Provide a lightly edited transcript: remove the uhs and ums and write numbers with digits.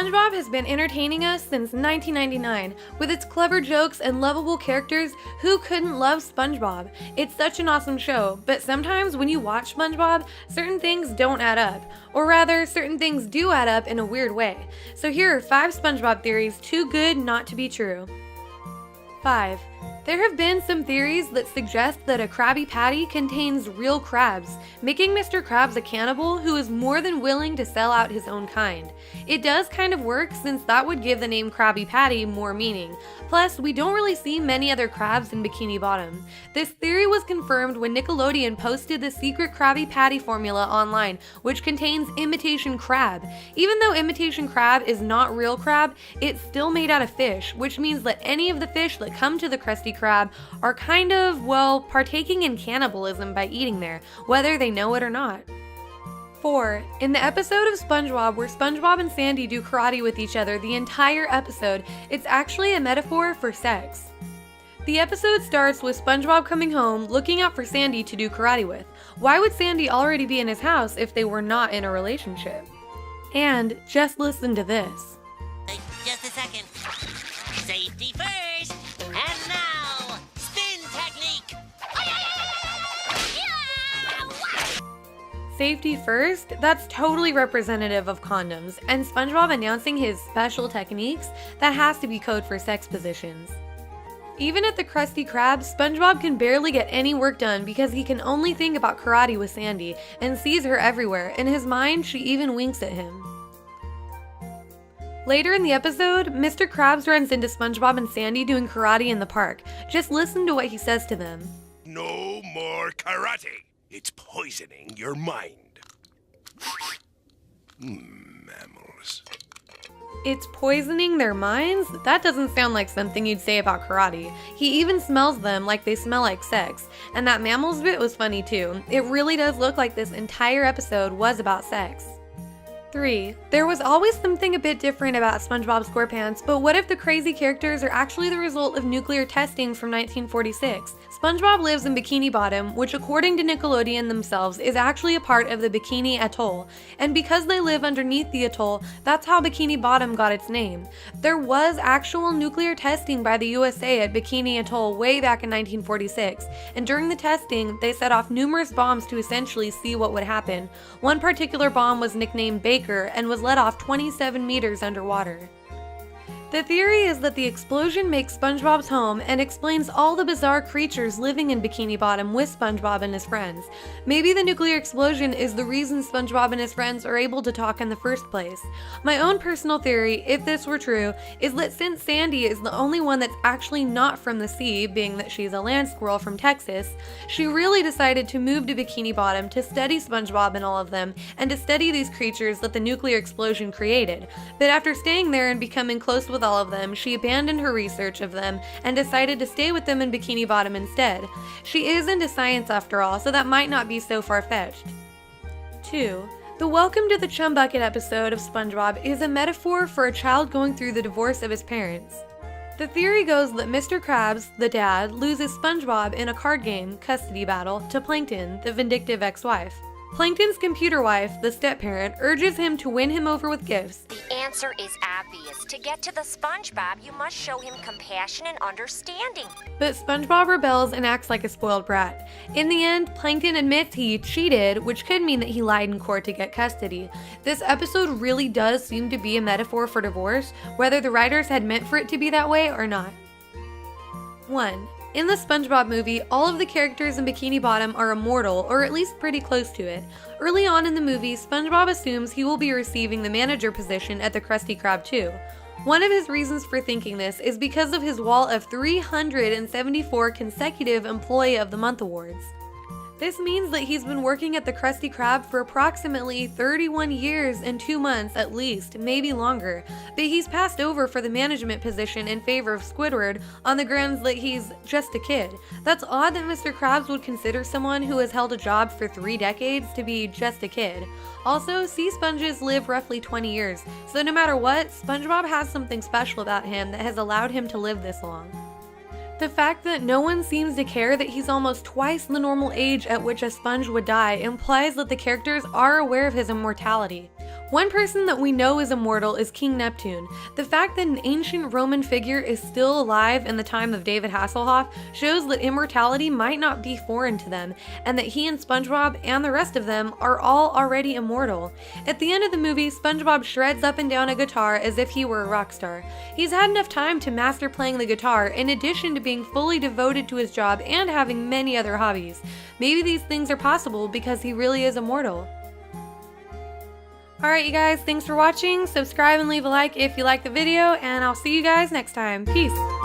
SpongeBob has been entertaining us since 1999. With its clever jokes and lovable characters, who couldn't love SpongeBob? It's such an awesome show, but sometimes when you watch SpongeBob, certain things don't add up. Or rather, certain things do add up in a weird way. So here are 5 SpongeBob theories too good not to be true. 5. There have been some theories that suggest that a Krabby Patty contains real crabs, making Mr. Krabs a cannibal who is more than willing to sell out his own kind. It does kind of work since that would give the name Krabby Patty more meaning. Plus, we don't really see many other crabs in Bikini Bottom. This theory was confirmed when Nickelodeon posted the secret Krabby Patty formula online, which contains imitation crab. Even though imitation crab is not real crab, it's still made out of fish, which means that any of the fish that come to the Krusty Krab are kind of, well, partaking in cannibalism by eating there, whether they know it or not. 4. In the episode of SpongeBob where SpongeBob and Sandy do karate with each other the entire episode, it's actually a metaphor for sex. The episode starts with SpongeBob coming home, looking out for Sandy to do karate with. Why would Sandy already be in his house if they were not in a relationship? And just listen to this. Just a second. Safety first. And now, spin technique. Safety first? That's totally representative of condoms, and SpongeBob announcing his special techniques? That has to be code for sex positions. Even at the Krusty Krab, SpongeBob can barely get any work done because he can only think about karate with Sandy and sees her everywhere. In his mind, she even winks at him. Later in the episode, Mr. Krabs runs into SpongeBob and Sandy doing karate in the park. Just listen to what he says to them. No more karate. It's poisoning your mind. Mammals. It's poisoning their minds? That doesn't sound like something you'd say about karate. He even smells them like they smell like sex. And that mammals bit was funny too. It really does look like this entire episode was about sex. 3. There was always something a bit different about SpongeBob SquarePants, but what if the crazy characters are actually the result of nuclear testing from 1946? SpongeBob lives in Bikini Bottom, which according to Nickelodeon themselves is actually a part of the Bikini Atoll, and because they live underneath the atoll, that's how Bikini Bottom got its name. There was actual nuclear testing by the USA at Bikini Atoll way back in 1946, and during the testing, they set off numerous bombs to essentially see what would happen. One particular bomb was nicknamed Baker and was let off 27 meters underwater. The theory is that the explosion makes SpongeBob's home and explains all the bizarre creatures living in Bikini Bottom with SpongeBob and his friends. Maybe the nuclear explosion is the reason SpongeBob and his friends are able to talk in the first place. My own personal theory, if this were true, is that since Sandy is the only one that's actually not from the sea, being that she's a land squirrel from Texas, she really decided to move to Bikini Bottom to study SpongeBob and all of them, and to study these creatures that the nuclear explosion created. But after staying there and becoming close with all of them, she abandoned her research of them and decided to stay with them in Bikini Bottom instead. She is into science after all, so that might not be so far-fetched. 2. The Welcome to the Chum Bucket episode of SpongeBob is a metaphor for a child going through the divorce of his parents. The theory goes that Mr. Krabs, the dad, loses SpongeBob in a card game custody battle to Plankton, the vindictive ex-wife. Plankton's computer wife, the step-parent, urges him to win him over with gifts. The answer is obvious. To get to the SpongeBob, you must show him compassion and understanding. But SpongeBob rebels and acts like a spoiled brat. In the end, Plankton admits he cheated, which could mean that he lied in court to get custody. This episode really does seem to be a metaphor for divorce, whether the writers had meant for it to be that way or not. 1. In the SpongeBob movie, all of the characters in Bikini Bottom are immortal, or at least pretty close to it. Early on in the movie, SpongeBob assumes he will be receiving the manager position at the Krusty Krab too. One of his reasons for thinking this is because of his wall of 374 consecutive Employee of the Month awards. This means that he's been working at the Krusty Krab for approximately 31 years and 2 months at least, maybe longer, but he's passed over for the management position in favor of Squidward on the grounds that he's just a kid. That's odd that Mr. Krabs would consider someone who has held a job for 3 decades to be just a kid. Also, sea sponges live roughly 20 years, so no matter what, SpongeBob has something special about him that has allowed him to live this long. The fact that no one seems to care that he's almost twice the normal age at which a sponge would die implies that the characters are aware of his immortality. One person that we know is immortal is King Neptune. The fact that an ancient Roman figure is still alive in the time of David Hasselhoff shows that immortality might not be foreign to them, and that he and SpongeBob and the rest of them are all already immortal. At the end of the movie, SpongeBob shreds up and down a guitar as if he were a rock star. He's had enough time to master playing the guitar in addition to being fully devoted to his job and having many other hobbies. Maybe these things are possible because he really is immortal. Alright you guys, thanks for watching. Subscribe and leave a like if you like the video, and I'll see you guys next time. Peace!